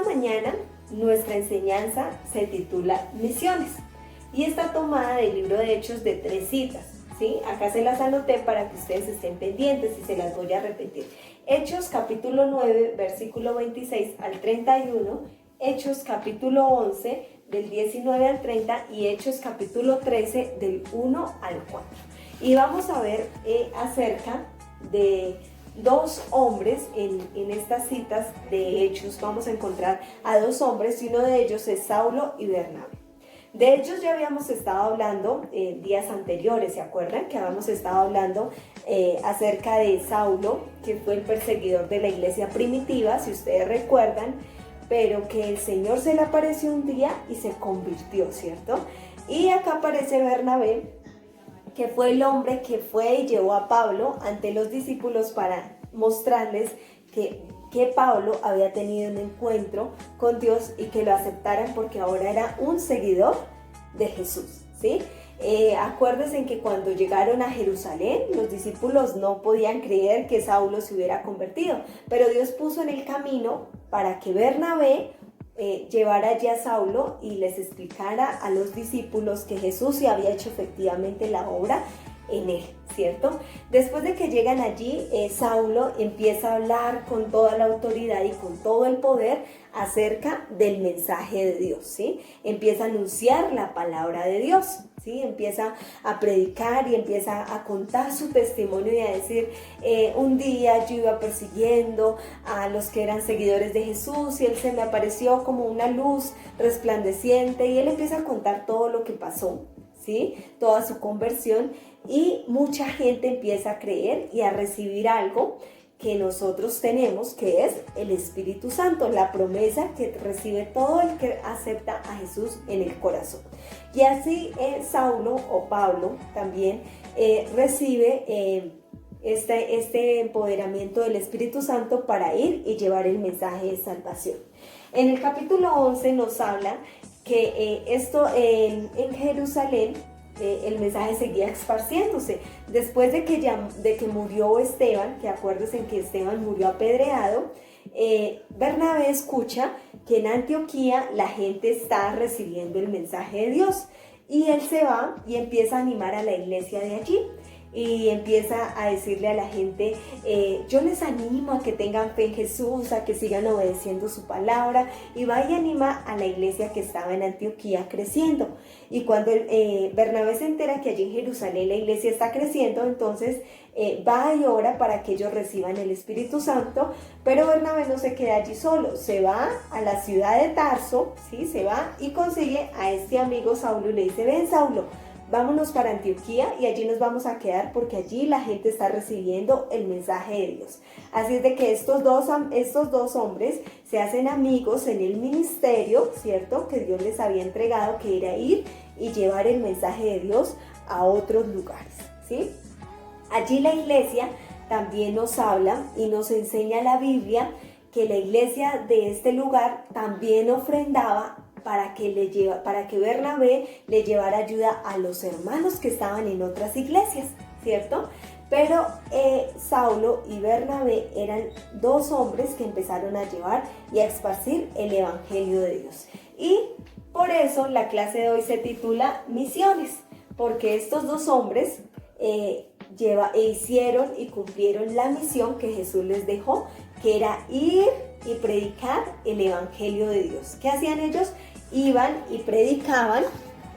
esta mañana nuestra enseñanza se titula Misiones y está tomada del libro de Hechos de 3 citas, ¿sí? Acá se las anoté para que ustedes estén pendientes y se las voy a repetir. Hechos capítulo 9, versículo 26 al 31, Hechos capítulo 11, del 19 al 30 y Hechos capítulo 13, del 1 al 4. Y vamos a ver acerca de dos hombres en estas citas de Hechos. Vamos a encontrar a dos hombres y uno de ellos es Saulo y Bernabé. De ellos ya habíamos estado hablando días anteriores, ¿se acuerdan? Que habíamos estado hablando acerca de Saulo, que fue el perseguidor de la iglesia primitiva, si ustedes recuerdan, pero que el Señor se le apareció un día y se convirtió, ¿cierto? Y acá aparece Bernabé, que fue el hombre que fue y llevó a Pablo ante los discípulos para mostrarles que Pablo había tenido un encuentro con Dios y que lo aceptaran porque ahora era un seguidor de Jesús, ¿sí? Acuérdense que cuando llegaron a Jerusalén, los discípulos no podían creer que Saulo se hubiera convertido, pero Dios puso en el camino para que Bernabé llevara allí a Saulo y les explicara a los discípulos que Jesús sí había hecho efectivamente la obra en él, ¿cierto? Después de que llegan allí, Saulo empieza a hablar con toda la autoridad y con todo el poder acerca del mensaje de Dios, ¿sí? Empieza a anunciar la palabra de Dios, ¿sí? Empieza a predicar y empieza a contar su testimonio y a decir, un día yo iba persiguiendo a los que eran seguidores de Jesús y él se me apareció como una luz resplandeciente y él empieza a contar todo lo que pasó, ¿sí? Toda su conversión y mucha gente empieza a creer y a recibir algo que nosotros tenemos, que es el Espíritu Santo, la promesa que recibe todo el que acepta a Jesús en el corazón. Y así Saulo o Pablo también recibe este empoderamiento del Espíritu Santo para ir y llevar el mensaje de salvación. En el capítulo 11 nos habla que en Jerusalén el mensaje seguía esparciéndose. Después de que murió Esteban, que acuérdense que Esteban murió apedreado, Bernabé escucha que en Antioquía la gente está recibiendo el mensaje de Dios y él se va y empieza a animar a la iglesia de allí. Y empieza a decirle a la gente, yo les animo a que tengan fe en Jesús, a que sigan obedeciendo su palabra, y va y anima a la iglesia que estaba en Antioquía creciendo. Y cuando Bernabé se entera que allí en Jerusalén la iglesia está creciendo, entonces va y ora para que ellos reciban el Espíritu Santo, pero Bernabé no se queda allí solo, se va a la ciudad de Tarso, ¿sí? Se va y consigue a este amigo Saulo y le dice, ven Saulo, vámonos para Antioquía y allí nos vamos a quedar porque allí la gente está recibiendo el mensaje de Dios. Así es de que estos dos hombres se hacen amigos en el ministerio, ¿cierto? Que Dios les había entregado, que era ir y llevar el mensaje de Dios a otros lugares, ¿sí? Allí la iglesia también nos habla y nos enseña la Biblia que la iglesia de este lugar también ofrendaba para que Bernabé le llevara ayuda a los hermanos que estaban en otras iglesias, ¿cierto? Pero Saulo y Bernabé eran dos hombres que empezaron a llevar y a esparcir el evangelio de Dios. Y por eso la clase de hoy se titula Misiones, porque estos dos hombres hicieron y cumplieron la misión que Jesús les dejó, que era ir y predicar el evangelio de Dios. ¿Qué hacían ellos? Iban y predicaban,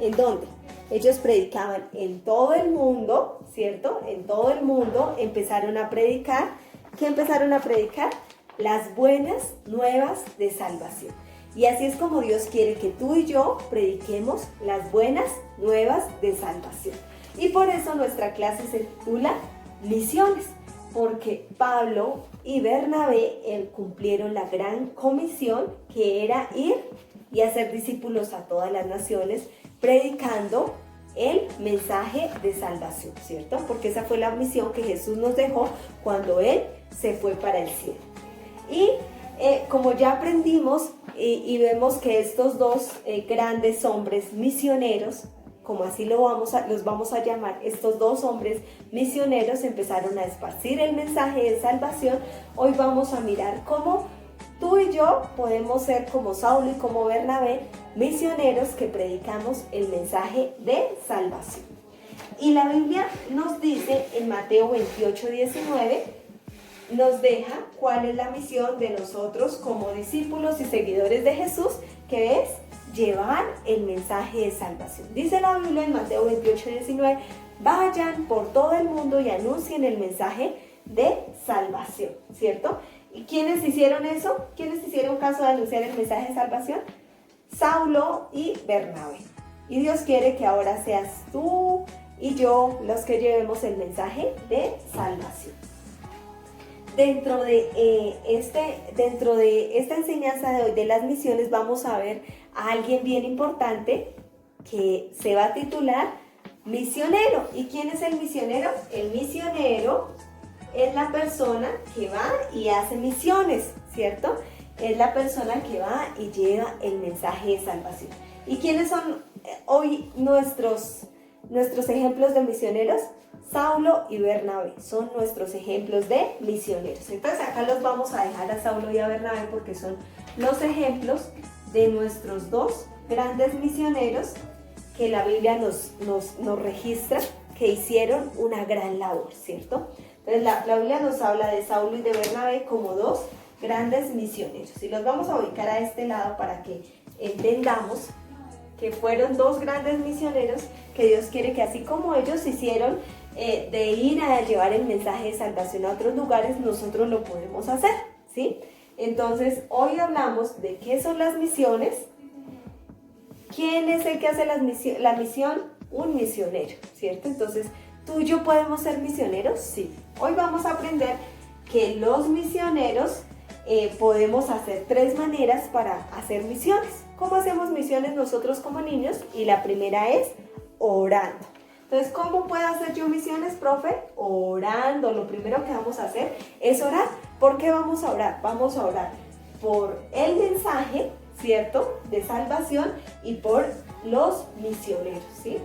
¿en dónde? Ellos predicaban en todo el mundo, ¿cierto? En todo el mundo empezaron a predicar. ¿Qué empezaron a predicar? Las buenas nuevas de salvación. Y así es como Dios quiere que tú y yo prediquemos las buenas nuevas de salvación. Y por eso nuestra clase se titula Misiones, porque Pablo y Bernabé cumplieron la gran comisión que era ir y hacer discípulos a todas las naciones, predicando el mensaje de salvación, ¿cierto? Porque esa fue la misión que Jesús nos dejó cuando Él se fue para el cielo. Y como ya aprendimos y vemos que estos dos grandes hombres misioneros, como así los vamos a llamar, estos dos hombres misioneros empezaron a esparcir el mensaje de salvación, hoy vamos a mirar cómo tú y yo podemos ser como Saulo y como Bernabé, misioneros que predicamos el mensaje de salvación. Y la Biblia nos dice en Mateo 28, 19, nos deja cuál es la misión de nosotros como discípulos y seguidores de Jesús, que es llevar el mensaje de salvación. Dice la Biblia en Mateo 28, 19, vayan por todo el mundo y anuncien el mensaje de salvación, ¿cierto? ¿Y quiénes hicieron eso? ¿Quiénes hicieron caso de anunciar el mensaje de salvación? Saulo y Bernabé. Y Dios quiere que ahora seas tú y yo los que llevemos el mensaje de salvación. Dentro de esta enseñanza de hoy de las misiones vamos a ver a alguien bien importante que se va a titular misionero. ¿Y quién es el misionero? El misionero es la persona que va y hace misiones, ¿cierto? Es la persona que va y lleva el mensaje de salvación. ¿Y quiénes son hoy nuestros ejemplos de misioneros? Saulo y Bernabé son nuestros ejemplos de misioneros. Entonces acá los vamos a dejar a Saulo y a Bernabé porque son los ejemplos de nuestros dos grandes misioneros que la Biblia nos registra que hicieron una gran labor, ¿cierto? Entonces la Biblia nos habla de Saulo y de Bernabé como dos grandes misioneros. Y los vamos a ubicar a este lado para que entendamos que fueron dos grandes misioneros que Dios quiere que así como ellos hicieron de ir a llevar el mensaje de salvación a otros lugares, nosotros lo podemos hacer, ¿sí? Entonces, hoy hablamos de qué son las misiones. ¿Quién es el que hace la misión? Un misionero, ¿cierto? Entonces, ¿tú y yo podemos ser misioneros? Sí. Hoy vamos a aprender que los misioneros podemos hacer 3 maneras para hacer misiones. ¿Cómo hacemos misiones nosotros como niños? Y la primera es orando. Entonces, ¿cómo puedo hacer yo misiones, profe? Orando. Lo primero que vamos a hacer es orar. ¿Por qué vamos a orar? Vamos a orar por el mensaje, ¿cierto?, de salvación y por los misioneros, ¿sí?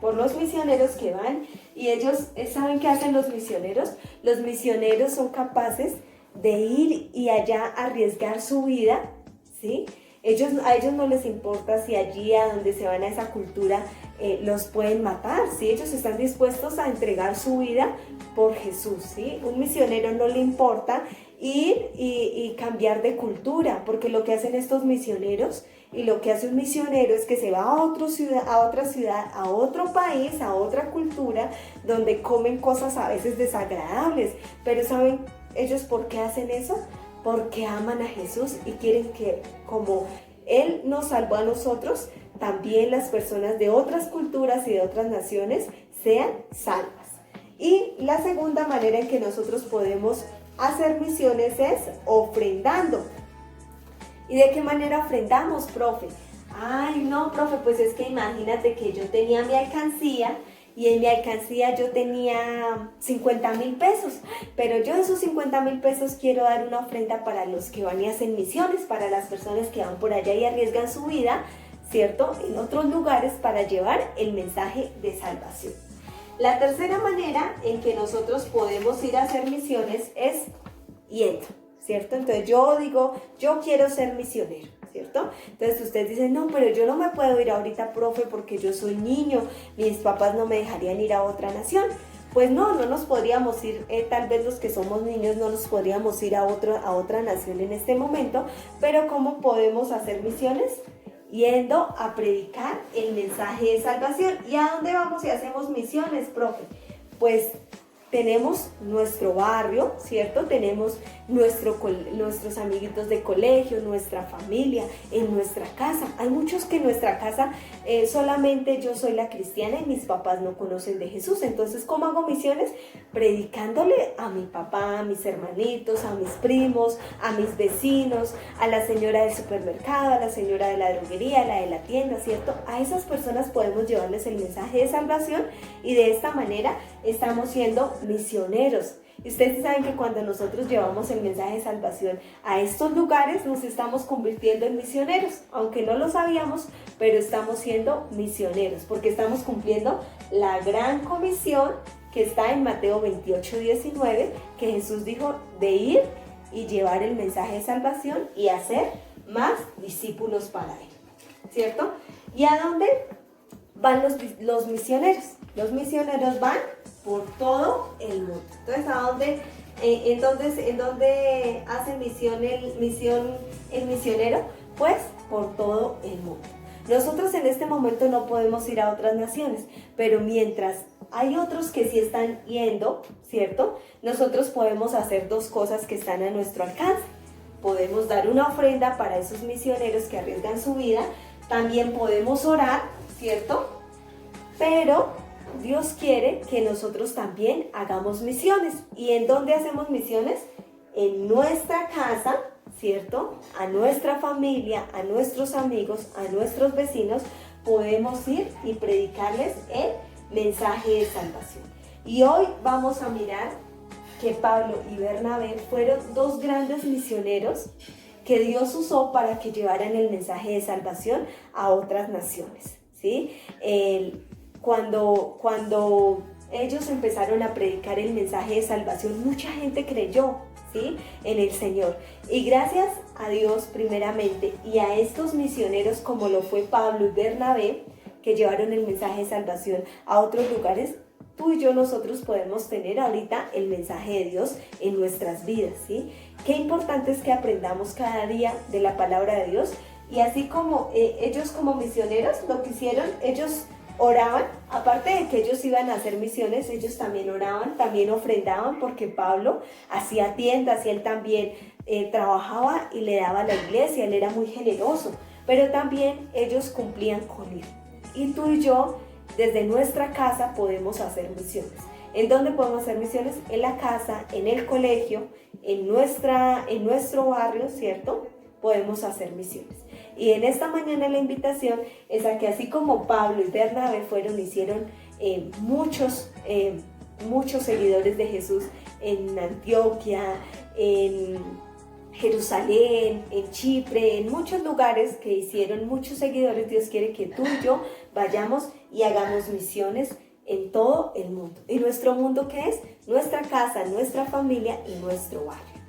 Por los misioneros que van y ellos, ¿saben qué hacen los misioneros? Los misioneros son capaces de ir y allá arriesgar su vida, ¿sí? A ellos no les importa si allí a donde se van a esa cultura los pueden matar, ¿sí? Ellos están dispuestos a entregar su vida por Jesús, ¿sí? Un misionero no le importa ir y cambiar de cultura, porque lo que hacen estos misioneros y lo que hace un misionero es que se va a otra ciudad, a otro país, a otra cultura, donde comen cosas a veces desagradables, pero ¿saben ellos por qué hacen eso? Porque aman a Jesús y quieren que como Él nos salvó a nosotros, también las personas de otras culturas y de otras naciones sean salvas. Y la segunda manera en que nosotros podemos hacer misiones es ofrendando. ¿Y de qué manera ofrendamos, profe? Ay, no, profe, pues es que imagínate que yo tenía mi alcancía y en mi alcancía yo tenía 50,000 pesos, pero yo de esos 50,000 pesos quiero dar una ofrenda para los que van y hacen misiones, para las personas que van por allá y arriesgan su vida, ¿cierto?, en otros lugares para llevar el mensaje de salvación. La tercera manera en que nosotros podemos ir a hacer misiones es yendo, ¿cierto? Entonces yo digo, yo quiero ser misionero, ¿cierto? Entonces ustedes dicen, no, pero yo no me puedo ir ahorita, profe, porque yo soy niño, mis papás no me dejarían ir a otra nación. Pues no nos podríamos ir, tal vez los que somos niños no nos podríamos ir a otra nación en este momento, pero ¿cómo podemos hacer misiones? Yendo a predicar el mensaje de salvación. ¿Y a dónde vamos y hacemos misiones, profe? Pues tenemos nuestro barrio, ¿cierto? Tenemos nuestros amiguitos de colegio, nuestra familia, en nuestra casa. Hay muchos que en nuestra casa solamente yo soy la cristiana y mis papás no conocen de Jesús. Entonces, ¿cómo hago misiones? Predicándole a mi papá, a mis hermanitos, a mis primos, a mis vecinos, a la señora del supermercado, a la señora de la droguería, a la de la tienda, ¿cierto? A esas personas podemos llevarles el mensaje de salvación y de esta manera estamos siendo misioneros. Y ustedes saben que cuando nosotros llevamos el mensaje de salvación a estos lugares nos estamos convirtiendo en misioneros, aunque no lo sabíamos, pero estamos siendo misioneros porque estamos cumpliendo la gran comisión que está en Mateo 28, 19, que Jesús dijo de ir y llevar el mensaje de salvación y hacer más discípulos para Él, ¿cierto? ¿Y a dónde van los misioneros? Los misioneros van por todo el mundo. Entonces, ¿en dónde hace misión el misionero? Pues por todo el mundo. Nosotros en este momento no podemos ir a otras naciones, pero mientras hay otros que sí están yendo, ¿cierto? Nosotros podemos hacer dos cosas que están a nuestro alcance. Podemos dar una ofrenda para esos misioneros que arriesgan su vida. También podemos orar, ¿cierto? Pero Dios quiere que nosotros también hagamos misiones. ¿Y en dónde hacemos misiones? En nuestra casa, ¿cierto? A nuestra familia, a nuestros amigos, a nuestros vecinos, podemos ir y predicarles el mensaje de salvación. Y hoy vamos a mirar que Pablo y Bernabé fueron dos grandes misioneros que Dios usó para que llevaran el mensaje de salvación a otras naciones, ¿sí? Cuando ellos empezaron a predicar el mensaje de salvación, mucha gente creyó, ¿sí?, en el Señor. Y gracias a Dios primeramente y a estos misioneros como lo fue Pablo y Bernabé, que llevaron el mensaje de salvación a otros lugares, tú y yo, nosotros podemos tener ahorita el mensaje de Dios en nuestras vidas, ¿sí? Qué importante es que aprendamos cada día de la palabra de Dios. Y así como ellos como misioneros lo que hicieron, ellos oraban, aparte de que ellos iban a hacer misiones, ellos también oraban, también ofrendaban, porque Pablo hacía tiendas y él también trabajaba y le daba a la iglesia, él era muy generoso, pero también ellos cumplían con él. Y tú y yo, desde nuestra casa, podemos hacer misiones. ¿En dónde podemos hacer misiones? En la casa, en el colegio, en nuestro barrio, ¿cierto? Podemos hacer misiones. Y en esta mañana la invitación es a que así como Pablo y Bernabé hicieron muchos seguidores de Jesús en Antioquia, en Jerusalén, en Chipre, en muchos lugares que hicieron muchos seguidores. Dios quiere que tú y yo vayamos y hagamos misiones en todo el mundo. ¿Y nuestro mundo qué es? Nuestra casa, nuestra familia y nuestro barrio.